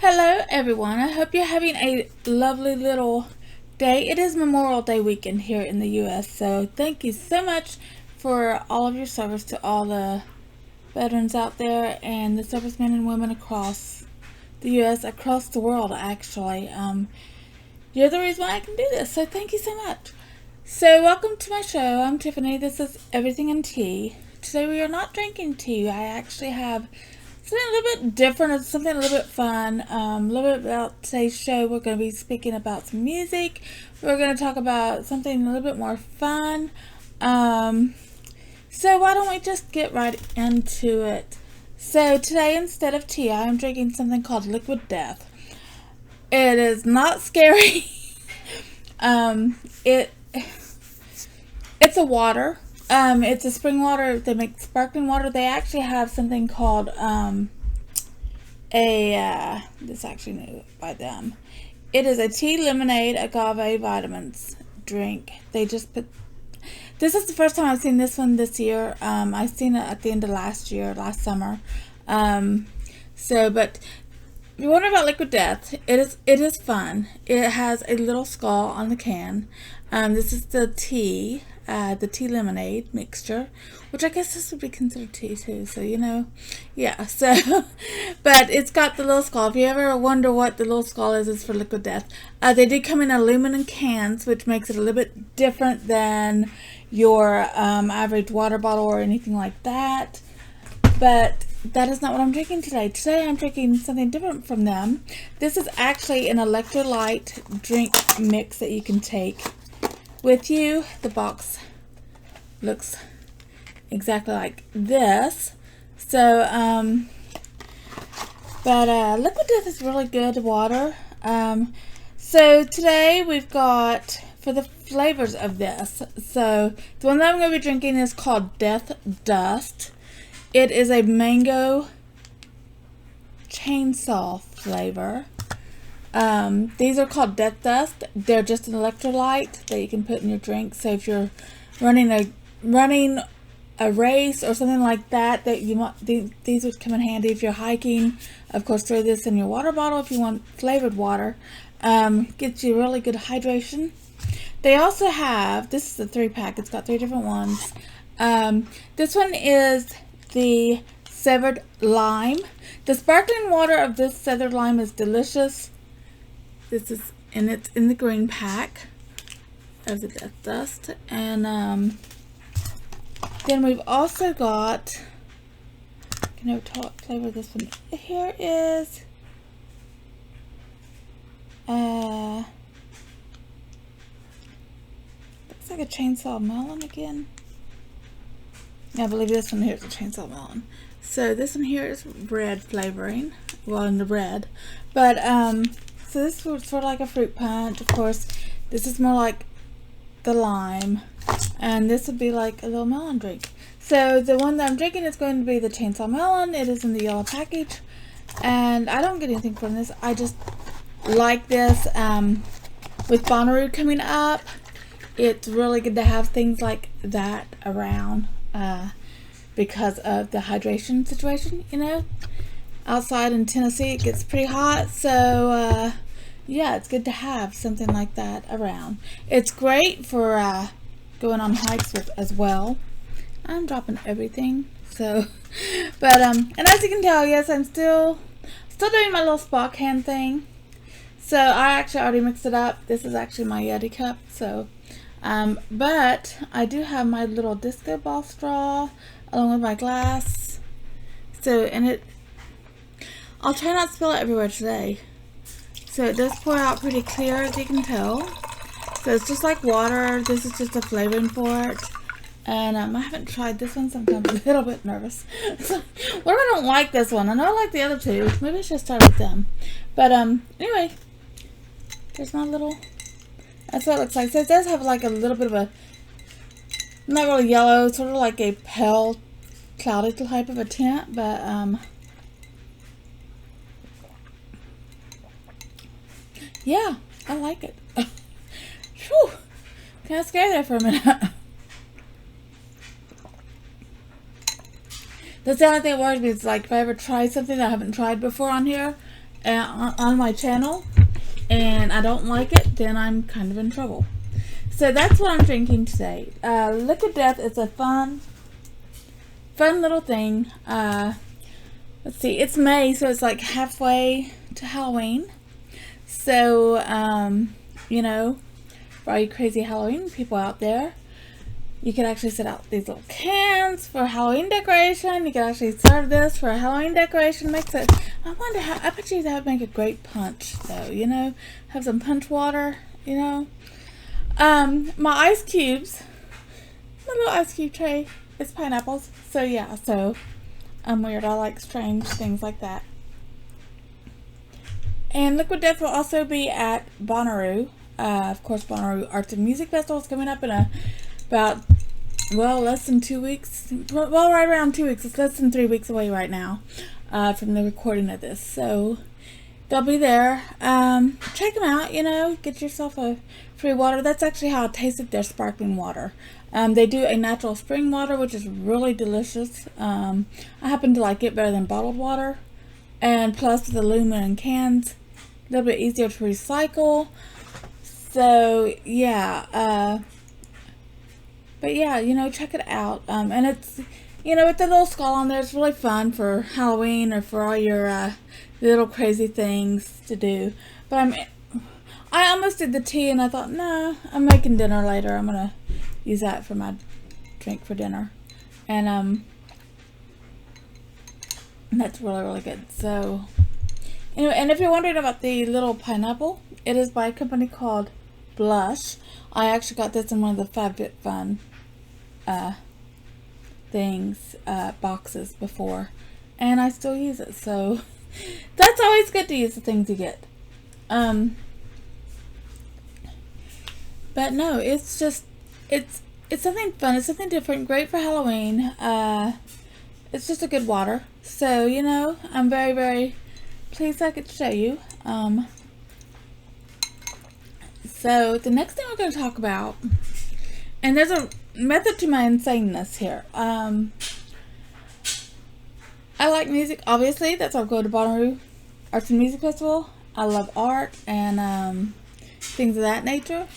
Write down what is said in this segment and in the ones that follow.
Hello everyone, I hope you're having a lovely little day. It is Memorial Day weekend here in the U.S., so thank you so much for all of your service to all the veterans out there and the servicemen and women across the U.S., across the world actually. You're the reason why I can do this, so thank you so much. So welcome to my show. I'm Tiffany. This is Everything in Tea. Today we are not drinking tea. I actually have something a little bit different, something a little bit fun. A little bit about today's show. We're going to be speaking about some music. We're going to talk about something a little bit more fun. So why don't we just get right into it? So today, instead of tea, I am drinking something called Liquid Death. It is not scary. It's a water. It's a spring water. They make sparkling water. They actually have something called this actually new by them. It is a tea lemonade agave vitamins drink. They just put. This is the first time I've seen this one this year. I've seen it at the end of last summer. But if you wonder about Liquid Death, it is fun. It has a little skull on the can. This is the tea lemonade mixture, which I guess this would be considered tea too. So yeah. So, but it's got the little skull. If you ever wonder what the little skull is, it's for Liquid Death. They do come in aluminum cans, which makes it a little bit different than your average water bottle or anything like that. But that is not what I'm drinking today. Today I'm drinking something different from them. This is actually an electrolyte drink mix that you can take with you. The box looks exactly like this. So, Liquid Death is really good water. So today we've got, for the flavors of this, so the one that I'm going to be drinking is called Death Dust. It is a mango chainsaw flavor. These are called Death Dust. They're just an electrolyte that you can put in your drink. So if you're running a race or something like that, you want these would come in handy. If you're hiking, of course, throw this in your water bottle. If you want flavored water, gets you really good hydration. They also have, this is a 3-pack. It's got 3 different ones. This one is the severed lime. The sparkling water of this severed lime is delicious. This is it's in the green pack of the Death Dust. And then we've also got, I can never tell what flavor this one is. Here is looks like a chainsaw melon again. I believe this one here is a chainsaw melon. So this one here is red flavoring. Well, in the red. But, so this is sort of like a fruit punch. Of course, this is more like the lime. And this would be like a little melon drink. So the one that I'm drinking is going to be the chainsaw melon. It is in the yellow package. And I don't get anything from this. I just like this. With Bonnaroo coming up, it's really good to have things like that around. Because of the hydration situation, outside in Tennessee it gets pretty hot, so yeah, it's good to have something like that around. It's great for going on hikes with as well. I'm dropping everything, so but and as you can tell, yes, I'm still doing my little spa can thing. So I actually already mixed it up. This is actually my Yeti cup, so but I do have my little disco ball straw along with my glass. So, and I'll try not to spill it everywhere today. So it does pour out pretty clear, as you can tell. So it's just like water. This is just a flavoring for it. And I haven't tried this one, so I'm kind of a little bit nervous. So, what if I don't like this one? I know I like the other two. Maybe I should start with them. But anyway, here's my little. That's what it looks like. So it does have like a little bit of a, not really yellow, sort of like a pale, cloudy type of a tint, but yeah, I like it. Whew, kind of scared there for a minute. That's the only thing that worries me is like if I ever try something that I haven't tried before on here, on my channel and I don't like it, then I'm kind of in trouble. So that's what I'm drinking today. Liquid Death is a fun little thing. Let's see, it's May, so it's like halfway to Halloween. So, you know, for all you crazy Halloween people out there, you can actually set out these little cans for Halloween decoration. You can actually serve this for a Halloween decoration. Makes it, I wonder how, I bet you that would make a great punch though, you know, have some punch water, you know. My ice cubes, my little ice cube tray is pineapples. So yeah, so I'm weird. I like strange things like that. And Liquid Death will also be at Bonnaroo. Of course, Bonnaroo Arts and Music Festival is coming up in about, well, less than 2 weeks. Well, right around 2 weeks. It's less than 3 weeks away right now from the recording of this. So they'll be there. Check them out, you know. Get yourself a free water. That's actually how I tasted their sparkling water. They do a natural spring water, which is really delicious. I happen to like it better than bottled water. And plus, with aluminum cans, a little bit easier to recycle. So, yeah. But yeah, you know, check it out. And it's, you know, with the little skull on there, it's really fun for Halloween or for all your little crazy things to do. But I almost did the tea and I thought, no, I'm making dinner later. I'm going to use that for my drink for dinner. And that's really, really good. So, anyway, and if you're wondering about the little pineapple, it is by a company called Blush. I actually got this in one of the FabFitFun boxes before, and I still use it. So that's always good to use the things you get. But no, it's just it's something fun. It's something different. Great for Halloween. It's just a good water. So, you know, I'm very, very pleased I could show you. So the next thing we're going to talk about, and there's a method to my insaneness here. I like music, obviously. That's why I go to Bonnaroo Arts and Music Festival. I love art and things of that nature.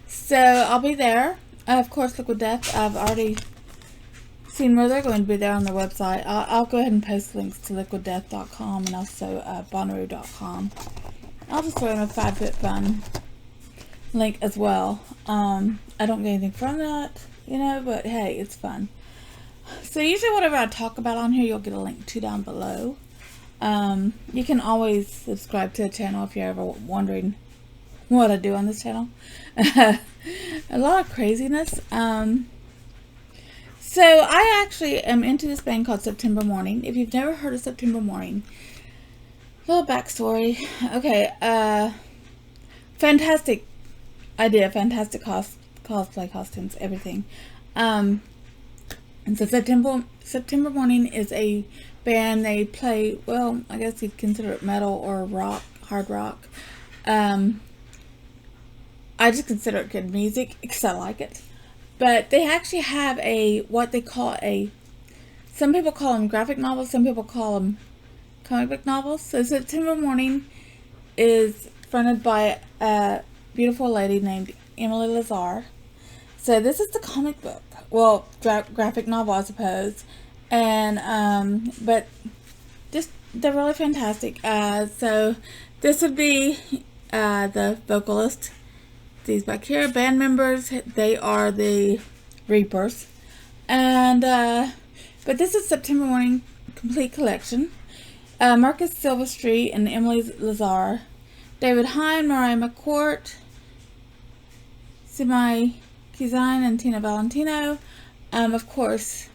So I'll be there. Of course, Liquid Death, I've already seen where they're going to be there on their website. I'll go ahead and post links to liquiddeath.com and also Bonnaroo.com. I'll just throw in a FabFitFun link as well. I don't get anything from that, you know, but hey, it's fun. So usually whatever I talk about on here, you'll get a link to down below. You can always subscribe to the channel if you're ever wondering what I do on this channel. A lot of craziness. So I actually am into this band called September Mourning. If you've never heard of September Mourning, little backstory. Okay, fantastic idea, fantastic cosplay costumes, everything. And so September Mourning is a band. They play, well, I guess you'd consider it metal or rock, hard rock. I just consider it good music because I like it. But they actually have what they call some people call them graphic novels, some people call them comic book novels. So September Mourning is fronted by a beautiful lady named Emily Lazar. So this is the comic book, well, graphic novel, I suppose. And but just they're really fantastic. So this would be the vocalist. These back here, band members, they are the Reapers. And but this is September Mourning complete collection. Marcus Silverstreet and Emily Lazar, David Hine, Mariah McCourt, Simai Kizine, and Tina Valentino. Of course,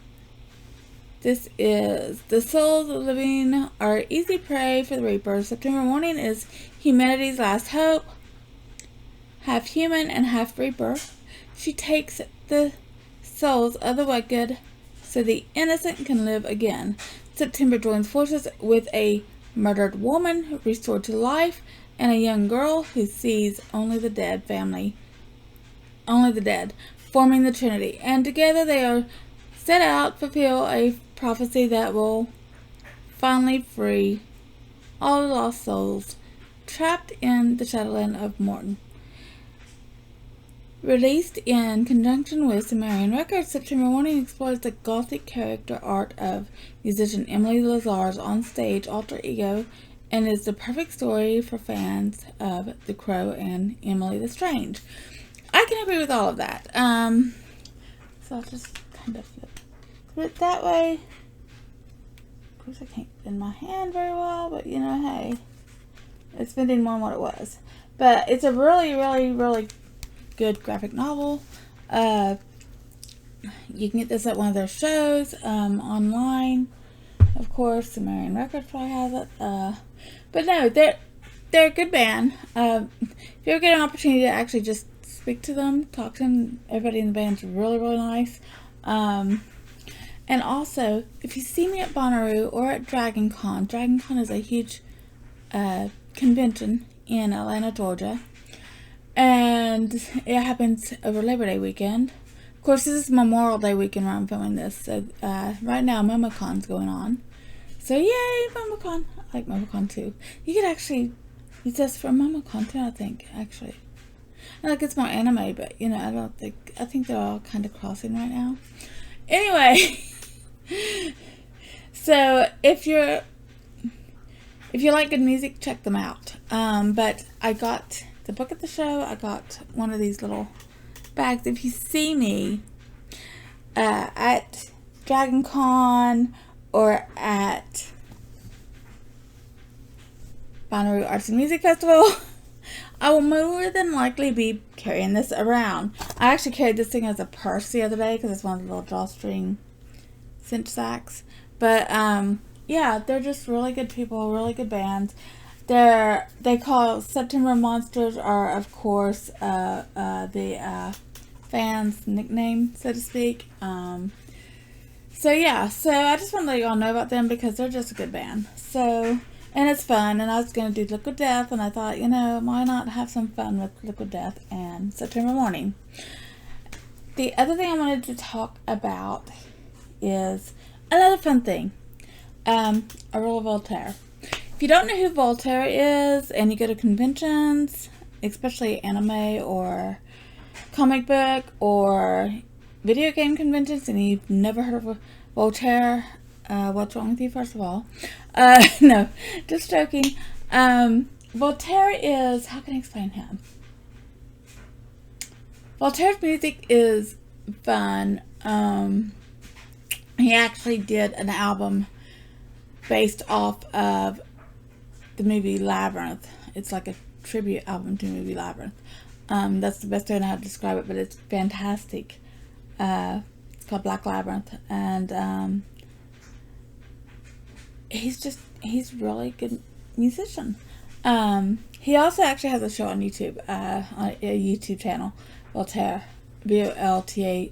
this is The Souls of Living Are Easy Prey for the Reapers. September Mourning is humanity's last hope. Half human and half reaper, she takes the souls of the wicked so the innocent can live again. September joins forces with a murdered woman restored to life and a young girl who sees only the dead, forming the Trinity. And together they are set out to fulfill a prophecy that will finally free all the lost souls trapped in the Shadowland of Mourning. Released in conjunction with Sumerian Records, September Mourning explores the Gothic character art of musician Emily Lazar's on-stage alter ego and is the perfect story for fans of The Crow and Emily the Strange. I can agree with all of that. So I'll just kind of flip it that way. Of course, I can't bend my hand very well, but you know, hey, it's bending more than what it was. But it's a really, really, really good graphic novel. You can get this at one of their shows online. Of course, Sumerian Records probably has it. But no, they're a good band. If you ever get an opportunity to actually just speak to them, talk to them, everybody in the band's really, really nice. And also, if you see me at Bonnaroo or at Dragon Con is a huge convention in Atlanta, Georgia. And it happens over Labor Day weekend. Of course, this is Memorial Day weekend where I'm filming this. So, right now, MomoCon's going on. So, yay, MomoCon. I like MomoCon too. You could actually use this for MomoCon too, I think, actually. And like, it's more anime, but, you know, I think they're all kind of crossing right now. Anyway, so if you like good music, check them out. But I got the book at the show. I got one of these little bags. If you see me at Dragon Con or at Bonnaroo Arts and Music Festival, I will more than likely be carrying this around. I actually carried this thing as a purse the other day because it's one of the little drawstring cinch sacks. But yeah, they're just really good people, really good bands. They call September Monsters are, of course, the fans' nickname, so to speak. So yeah, so I just want to let you all know about them because they're just a good band. So, and it's fun, and I was going to do liquiddeath, and I thought, you know, why not have some fun with liquiddeath and September Mourning. The other thing I wanted to talk about is another fun thing. A role of Voltaire. If you don't know who Voltaire is, and you go to conventions, especially anime or comic book or video game conventions, and you've never heard of Voltaire, what's wrong with you, first of all? No, just joking. Voltaire is, how can I explain him? Voltaire's music is fun. He actually did an album based off of the movie Labyrinth. It's like a tribute album to the movie Labyrinth. That's the best way I know how to describe it, but it's fantastic. It's called Black Labyrinth, and he's really good musician. He also actually has a show on YouTube, on a YouTube channel, Voltaire, Voltaire.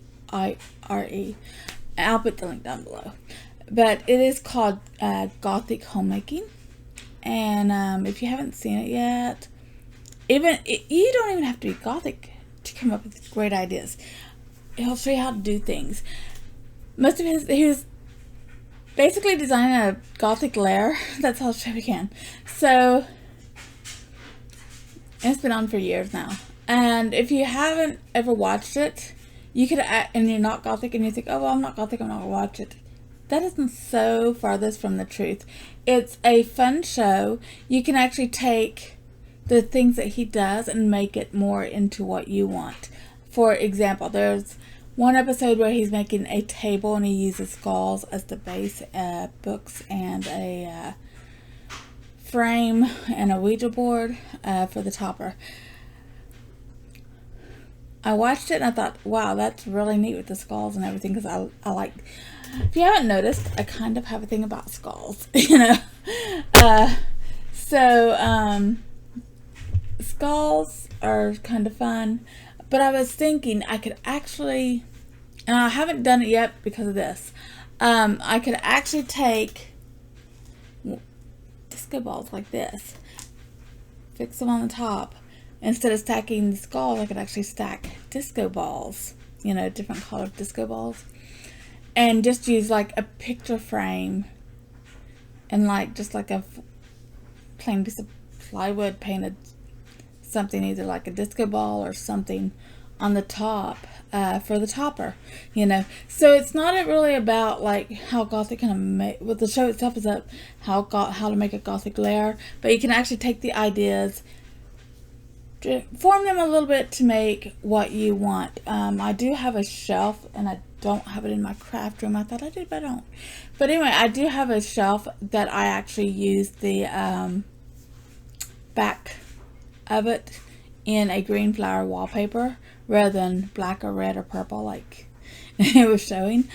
I'll put the link down below. But it is called Gothic Homemaking. And if you haven't seen it yet, you don't even have to be Gothic to come up with great ideas. He'll show you how to do things. Most of he was basically designing a Gothic lair. That's how he can. So, it's been on for years now. And if you haven't ever watched it, you could, and you're not Gothic, and you think, oh, well, I'm not Gothic, I'm not going to watch it. That isn't so farthest from the truth. It's a fun show. You can actually take the things that he does and make it more into what you want. For example, there's one episode where he's making a table and he uses skulls as the base, books, and a frame and a Ouija board for the topper. I watched it and I thought, wow, that's really neat with the skulls and everything, because I like, if you haven't noticed, I kind of have a thing about skulls, you know. Skulls are kind of fun, but I was thinking I could actually, and I haven't done it yet because of this, I could actually take disco balls like this, fix them on the top. Instead of stacking the skulls, I could actually stack disco balls, you know, different colored disco balls, and just use like a picture frame and like just like a plain piece of plywood, painted something, either like a disco ball or something on the top for the topper, you know. So it's not really about like how Gothic kind of make, well, the show itself is up how to make a Gothic layer, but you can actually take the ideas, form them a little bit to make what you want. I do have a shelf, and I don't have it in my craft room. I thought I did, but I don't. But anyway, I do have a shelf that I actually use the back of it in a green flower wallpaper rather than black or red or purple like it was showing,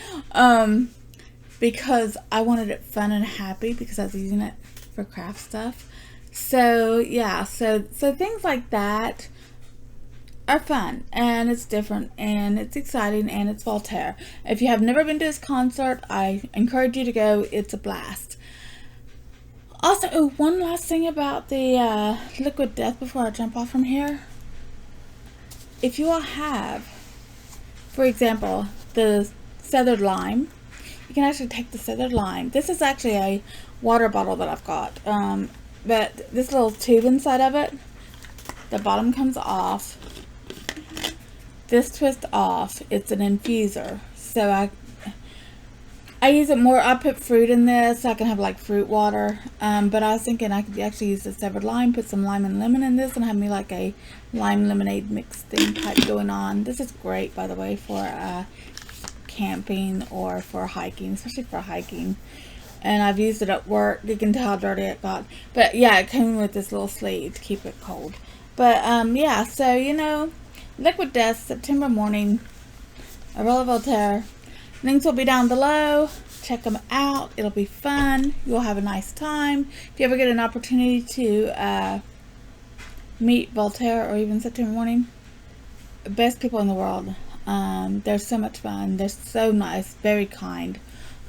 because I wanted it fun and happy because I was using it for craft stuff. So yeah, so things like that are fun, and it's different, and it's exciting, and it's Voltaire. If you have never been to his concert, I encourage you to go. It's a blast. Also, one last thing about the Liquid Death before I jump off from here. If you all have, for example, the feathered lime, you can actually take the feathered lime. This is actually a water bottle that I've got, but this little tube inside of it, the bottom comes off. This twists off. It's an infuser. So I use it more. I put fruit in this so I can have like fruit water. But I was thinking I could actually use the severed lime, put some lime and lemon in this, and have me like a lime lemonade mix thing type going on. This is great, by the way, for camping or for hiking, especially for hiking. And I've used it at work. You can tell how dirty it got. But yeah, it came with this little sleeve to keep it cold. But yeah, so you know, Liquid Death, September Mourning, Aurelia Voltaire. Links will be down below. Check them out. It'll be fun. You'll have a nice time. If you ever get an opportunity to meet Voltaire or even September Mourning, best people in the world. They're so much fun. They're so nice, very kind.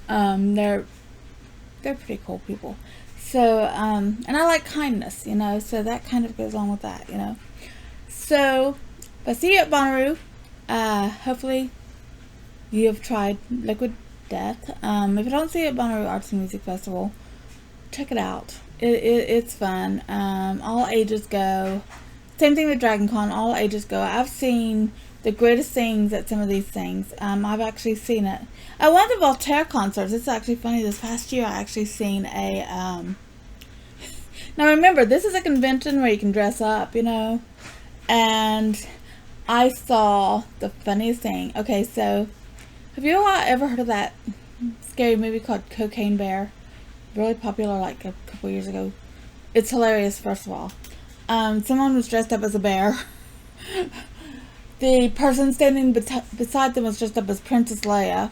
They're pretty cool people. So, and I like kindness, you know, so that kind of goes along with that, you know. So, if I see you at Bonnaroo, hopefully you have tried Liquid Death. If I don't see you at Bonnaroo Arts and Music Festival, check it out. It's fun. All ages go. Same thing with Dragon Con, all ages go. I've seen the greatest things at some of these things. I've actually seen it. At one of the Voltaire concerts, it's actually funny, this past year I actually seen a, now remember, this is a convention where you can dress up, you know, and I saw the funniest thing. Okay, so, have you all ever heard of that scary movie called Cocaine Bear? Really popular like a couple years ago. It's hilarious, first of all. Someone was dressed up as a bear. The person standing beside them was dressed up as Princess Leia.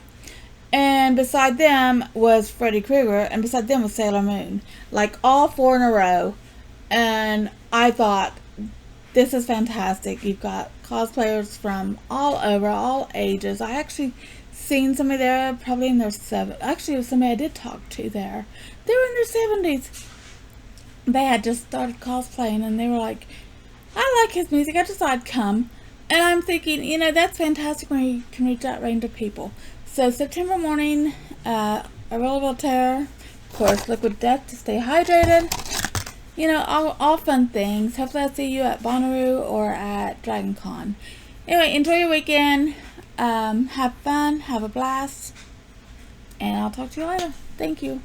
And beside them was Freddy Krueger. And beside them was Sailor Moon. Like all four in a row. And I thought, this is fantastic. You've got cosplayers from all over, all ages. I actually seen somebody there probably in their 70s. Actually, it was somebody I did talk to there. They were in their 70s. They had just started cosplaying and they were like, I like his music. I just thought I'd come. And I'm thinking, you know, that's fantastic when you can reach that range of people. So September Mourning, Aurelia Voltaire, of course, Liquid Death to stay hydrated. You know, all fun things. Hopefully I'll see you at Bonnaroo or at Dragon Con. Anyway, enjoy your weekend. Have fun. Have a blast. And I'll talk to you later. Thank you.